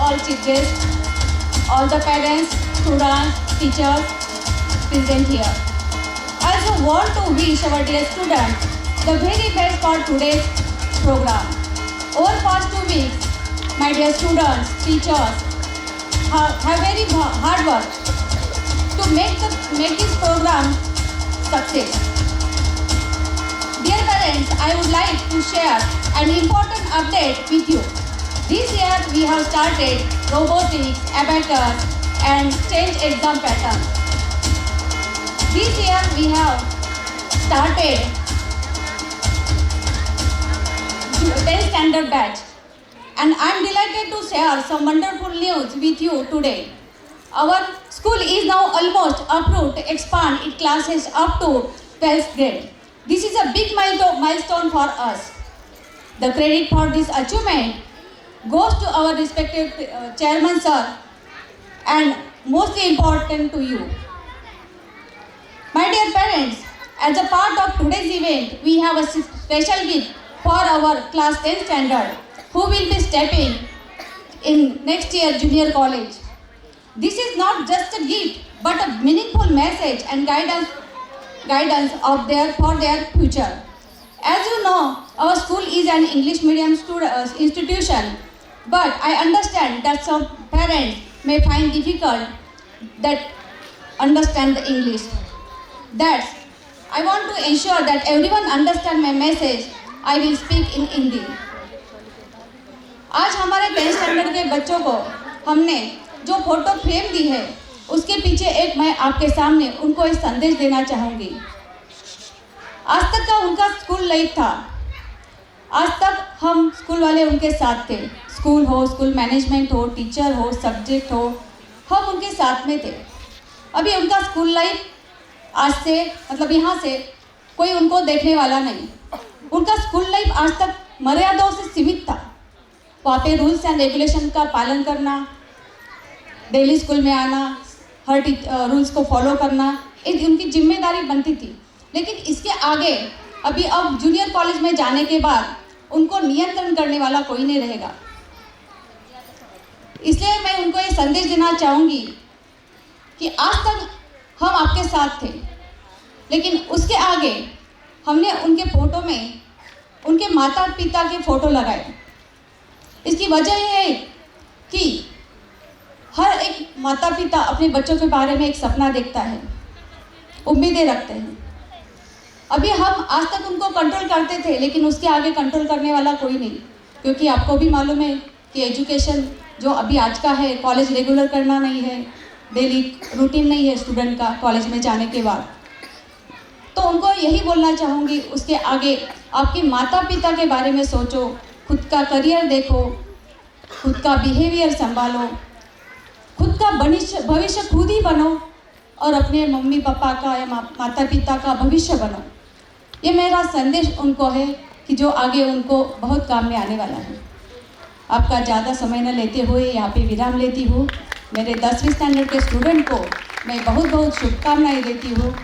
all chief guests, all the parents, students, teachers present here. I also want to wish our dear students the very best for today's program. Over past 2 weeks, my dear students, teachers have very hard work to make this program success. Dear parents, I would like to share an important update with you. This year we have started robotics, abacus and change exam pattern. This year we have started 10th standard batch, and I am delighted to share some wonderful news with you today. Our school is now almost approved to expand its classes up to 12th grade. This is a big milestone for us. The credit for this achievement goes to our respected chairman sir, and mostly important to you. My dear parents, as a part of today's event, we have a special gift for our class 10th standard who will be stepping in next year junior college. This is not just a gift but a meaningful message and guidance for their future. As you know, our school is an English medium institution, but I understand that some parents may find difficult that understand the English. That's I want to ensure that everyone understand my message. I will speak in Hindi. आज हमारे 10th standard के बच्चों को हमने जो photo frame दी है उसके पीछे एक मैं आपके सामने उनको एक संदेश देना चाहूँगी। आज तक का उनका स्कूल लाइफ था। आज तक हम स्कूल वाले उनके साथ थे। स्कूल हो, स्कूल मैनेजमेंट हो, टीचर हो, सब्जेक्ट हो, हम उनके साथ में थे। अभी उनका स्कूल लाइफ आज से मतलब यहाँ से कोई उनको देखने वाला नहीं। उनका स्कूल लाइफ आज तक मर्यादाओं से सीमित था। वहाँ पे रूल्स एंड रेगुलेशन का पालन करना, डेली स्कूल में आना, हर रूल्स को फॉलो करना, एक उनकी जिम्मेदारी बनती थी। लेकिन इसके आगे अब जूनियर कॉलेज में जाने के बाद उनको नियंत्रण करने वाला कोई नहीं रहेगा। इसलिए मैं उनको ये संदेश देना चाहूँगी कि आज तक हम आपके साथ थे, लेकिन उसके आगे हमने उनके फ़ोटो में उनके माता पिता के फ़ोटो लगाए। इसकी वजह यह है कि हर एक माता पिता अपने बच्चों के बारे में एक सपना देखता है, उम्मीदें रखते हैं। अभी हम आज तक उनको कंट्रोल करते थे, लेकिन उसके आगे कंट्रोल करने वाला कोई नहीं, क्योंकि आपको भी मालूम है कि एजुकेशन जो अभी आज का है, कॉलेज रेगुलर करना नहीं है, डेली रूटीन नहीं है स्टूडेंट का कॉलेज में जाने के बाद। तो उनको यही बोलना चाहूँगी, उसके आगे आपके माता पिता के बारे में सोचो, खुद का करियर देखो, खुद का बिहेवियर संभालो, खुद का भविष्य खुद ही बनो और अपने मम्मी पापा का या माता पिता का भविष्य बनो। ये मेरा संदेश उनको है कि जो आगे उनको बहुत काम में आने वाला है। आपका ज़्यादा समय न लेते हुए यहाँ पे विराम लेती हूँ। मेरे 10वीं स्टैंडर्ड के स्टूडेंट को मैं बहुत बहुत शुभकामनाएं देती हूँ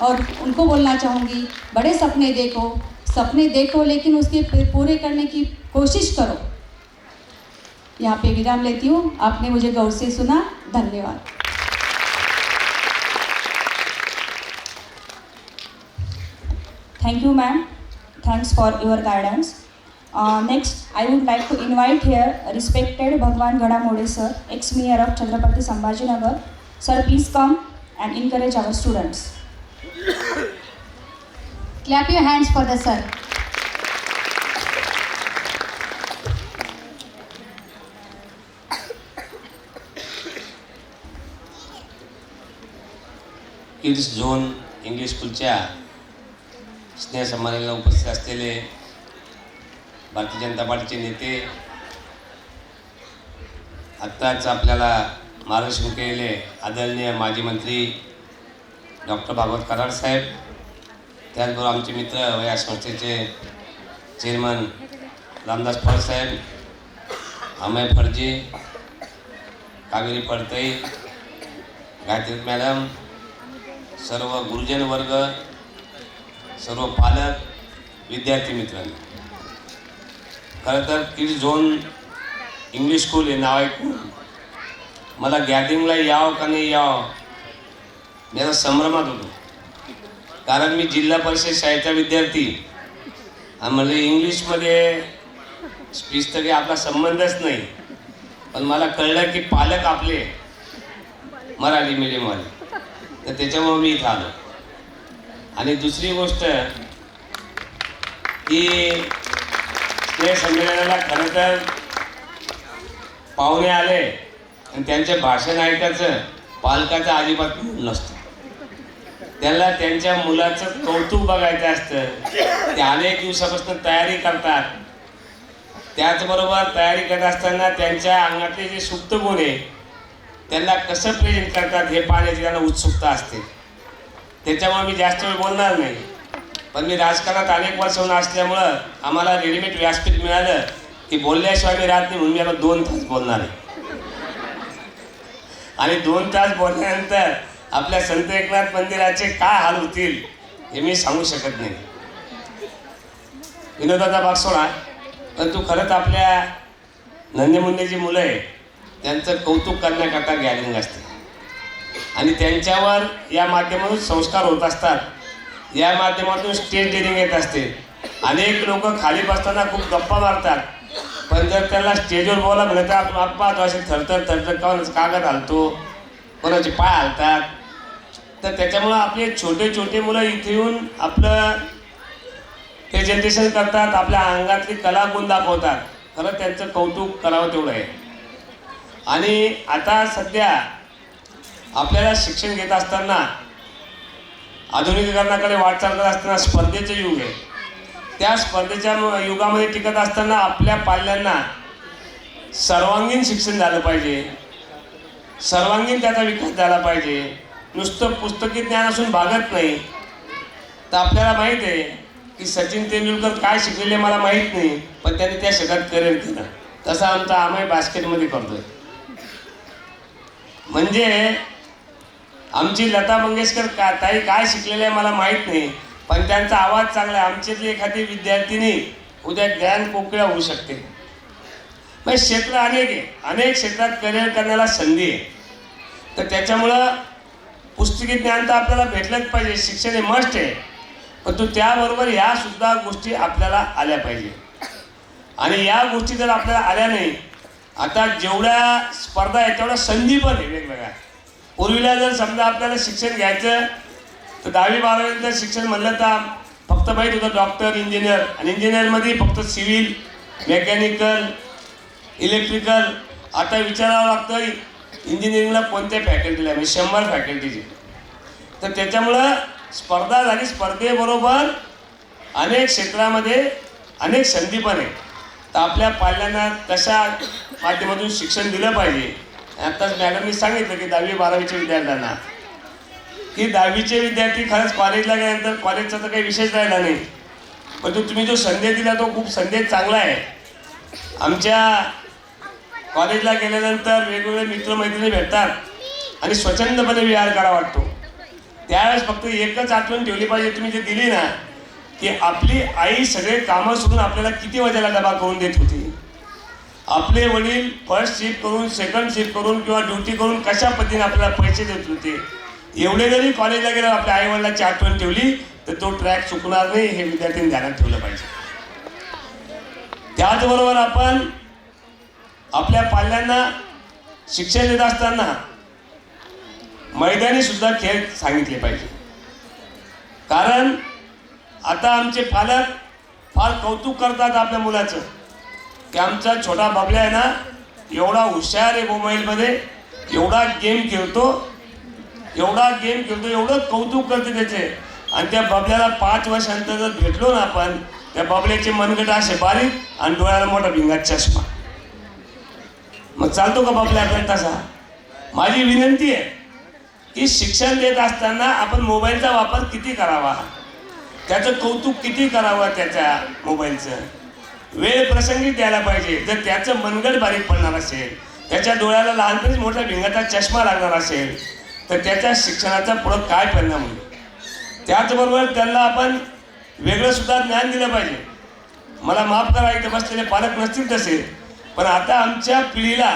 और उनको बोलना चाहूँगी, बड़े सपने देखो लेकिन उसके पूरे करने की कोशिश करो। यहाँ पे विराम लेती हूँ। आपने मुझे गौर से सुना, धन्यवाद। Thank you, ma'am. Thanks for your guidance. Next, I would like to invite here respected Bhagwan Gadamode sir, ex-mayor of Chhatrapati Sambhajinagar. Sir, please come and encourage our students. Clap your hands for the sir. Kids zone English स्कूलच्या स्नेह संमेलनाला उपस्थित असलेले भारतीय जनता पार्टीचे नेते, आत्ताच आपल्याला मार्गदर्शन केलेले आदरणीय माजी मंत्री डॉक्टर भागवत कराड साहेब, त्याचबरोबर आमचे मित्र व या संस्थेचे चेअरमन रामदास फड साहेब, अमय फडजी, कावेरी फडतई, गायत्री मॅडम, सर्व गुरुजन वर्ग, सर्व पालक, विद्यार्थी मित्रांनो, खरं तर किड्स झोन इंग्लिश स्कूल हे नाव ऐकून मला गॅदरिंगला यावं का नाही यावं मी आता संभ्रमात होतो. कारण मी जिल्हा परिषद शाळेचा विद्यार्थी आणि म्हणजे इंग्लिशमध्ये स्पीच तर काही आपला संबंधच नाही. पण मला कळलं की पालक आपले मराठी मीडियमवाले, तर त्याच्यामुळे मी इथं आलो. आणि दुसरी गोष्ट की स्नेह संमेलनाला खरं तर पाहुणे आले आणि त्यांचे भाषण ऐकायचं पालकाचं अजिबात नसतं. त्यांना त्यांच्या मुलाचं कौतुक बघायचं असतं. ते अनेक दिवसापासून तयारी करतात. त्याचबरोबर तयारी करत असताना त्यांच्या अंगातले जे सुप्त गुण आहे त्यांना कसं प्रेझेंट करतात हे पाहण्याची त्यांना उत्सुकता असते. त्याच्यामुळे मी जास्त वेळ बोलणार नाही. पण मी राजकारणात अनेक वर्षाहून असल्यामुळं आम्हाला रेडीमेड व्यासपीठ मिळालं की बोलल्याशिवाय मी राहत नाही, म्हणून मी आता 2 तास बोलणार आहे. आणि 2 तास बोलल्यानंतर आपल्या संत एकनाथ मंदिराचे काय हाल होतील हे मी सांगू शकत नाही. विनोदाचा भाग सोडा, पण तू खरंच आपल्या नंदेमुंडे जी मुलं आहे त्यांचं कौतुक करण्याकरता गॅदरिंग असते आणि त्यांच्यावर या माध्यमातून संस्कार होत असतात. या माध्यमातून स्टेज डेअरिंग येत असते. अनेक लोक खाली बसताना खूप गप्पा मारतात, पण जर त्याला स्टेजवर बोला म्हणलं तर आपण पाहतो असे थरथर थरथर कोणाचं कागद हलतो, कोणाचे पाय हलतात. तर त्याच्यामुळं आपले छोटे छोटे मुलं इथे येऊन आपलं प्रेझेंटेशन करतात, आपल्या अंगातली कलागुण दाखवतात. खरं त्यांचं कौतुक करावं तेवढं आहे. आणि आता सध्या आपल्याला शिक्षण घेत असताना आधुनिकीकरणाकडे वाटचाल करत असताना स्पर्धेचं युग आहे. त्या स्पर्धेच्या युगामध्ये टिकत असताना आपल्या पाल्यांना सर्वांगीण शिक्षण झालं पाहिजे, सर्वांगीण त्याचा विकास झाला पाहिजे. नुसतं पुस्तकी ज्ञान असून भागत नाही. तर आपल्याला माहीत आहे की सचिन तेंडुलकर काय शिकलेले मला माहीत नाही, पण त्यांनी त्या क्षेत्रात करिअर केलं. तसा आमचा आम्ही बास्केटमध्ये करतोय. म्हणजे आमची लता मंगेशकर ताई काय शिकलेले आहे मला माहीत नाही, पण त्यांचा आवाज चांगला आहे. आमच्यातली एखादी विद्यार्थिनी उद्या ज्ञान कोकिळा होऊ शकते. म्हणजे क्षेत्र अनेक आहे, अनेक क्षेत्रात करिअर करण्याला संधी आहे. तर त्याच्यामुळं पुस्तकी ज्ञान तर आपल्याला भेटलंच पाहिजे, शिक्षण हे मस्ट आहे. पण तो त्याबरोबर ह्या सुद्धा गोष्टी आपल्याला आल्या पाहिजे. आणि या गोष्टी जर आपल्याला आल्या नाही, आता जेवढ्या स्पर्धा आहेत तेवढ्या संधी पण आहे वेगवेगळ्या. पूर्वीला जर समजा आपल्याला शिक्षण घ्यायचं तर 10वी-12वीचं शिक्षण म्हणलं तर फक्त माहीत होतं डॉक्टर, इंजिनियर. आणि इंजिनियरमध्ये फक्त सिव्हिल, मेकॅनिकल, इलेक्ट्रिकल. आता विचारावं लागतं इंजिनिअरिंगला कोणत्या फॅकल्टीला, म्हणजे 100 फॅकल्टीचे. तर त्याच्यामुळं स्पर्धा झाली. स्पर्धेबरोबर अनेक क्षेत्रामध्ये अनेक संधी पण आहे. तर आपल्या पाल्यांना कशा माध्यमातून शिक्षण दिलं पाहिजे. आत्ताच मॅडमनी सांगितलं की 10वी-12वीच्या विद्यार्थ्यांना की 10वीचे विद्यार्थी खरंच कॉलेजला गेल्यानंतर कॉलेजचा तर काही विषयच राहिला नाही, पण तुम्ही जो संदेश दिला तो खूप संदेश चांगला आहे. आमच्या कॉलेजला गेल्यानंतर वेगवेगळे मित्रमैत्रिणी भेटतात आणि स्वच्छंदपणे विहार करा वाटतो. त्यावेळेस फक्त एकच आठवण ठेवली पाहिजे तुम्ही जे दिली ना, की आपली आई सगळे कामं सोडून आपल्याला किती वाजायला डबा करून देत होती. आपले वडील फर्स्ट शिफ्ट करून, सेकंड शिफ्ट करून किंवा ड्युटी करून कशा पद्धतीने आपल्याला पैसे देत होते. एवढे जरी कॉलेजला गेल्यावर आपल्या आईवडिलांची आठवण ठेवली तर तो ट्रॅक चुकणार नाही, हे विद्यार्थ्यांनी ध्यानात ठेवलं पाहिजे. त्याचबरोबर आपण आपल्या पाल्यांना शिक्षण देत असताना मैदानी सुद्धा खेळ सांगितले पाहिजे. कारण आता आमचे पालक फार कौतुक करतात आपल्या मुलाचं की आमचा छोटा बबल्या आहे ना एवढा हुशार आहे मोबाईलमध्ये, एवढा गेम खेळतो, एवढं कौतुक करते त्याचे. आणि त्या बबल्याला 5 वर्षानंतर जर भेटलो ना आपण, त्या बबल्याचे मनगट असे बारीक आणि डोळ्याला मोठा भिंगात चष्मा. मग चालतो का बबल्या आपल्याला तसा? माझी विनंती आहे की शिक्षण देत असताना आपण मोबाईलचा वापर किती करावा, त्याचं कौतुक किती करावं, त्याच्या मोबाईलचं वेळ प्रसंगी द्यायला पाहिजे. जर त्याचं मनगट बारीक पडणार असेल, त्याच्या डोळ्याला लहानपणीच मोठ्या भिंगाचा चष्मा लागणार असेल, तर त्याच्या शिक्षणाचा पुढं काय परिणाम होईल. त्याचबरोबर त्यांना आपण वेगळं सुद्धा ज्ञान दिलं पाहिजे. मला माफ करा इथे बसलेले पालक नसतील तसे, पण आता आमच्या पिढीला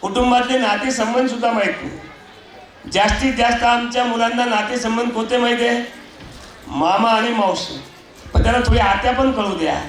कुटुंबातले नातेसंबंध सुद्धा माहीत नाही. जास्तीत जास्त आमच्या मुलांना नातेसंबंध कोणते माहिती आहे? मामा आणि मावशी. पण त्याला थोडी आत्या पण कळू द्या.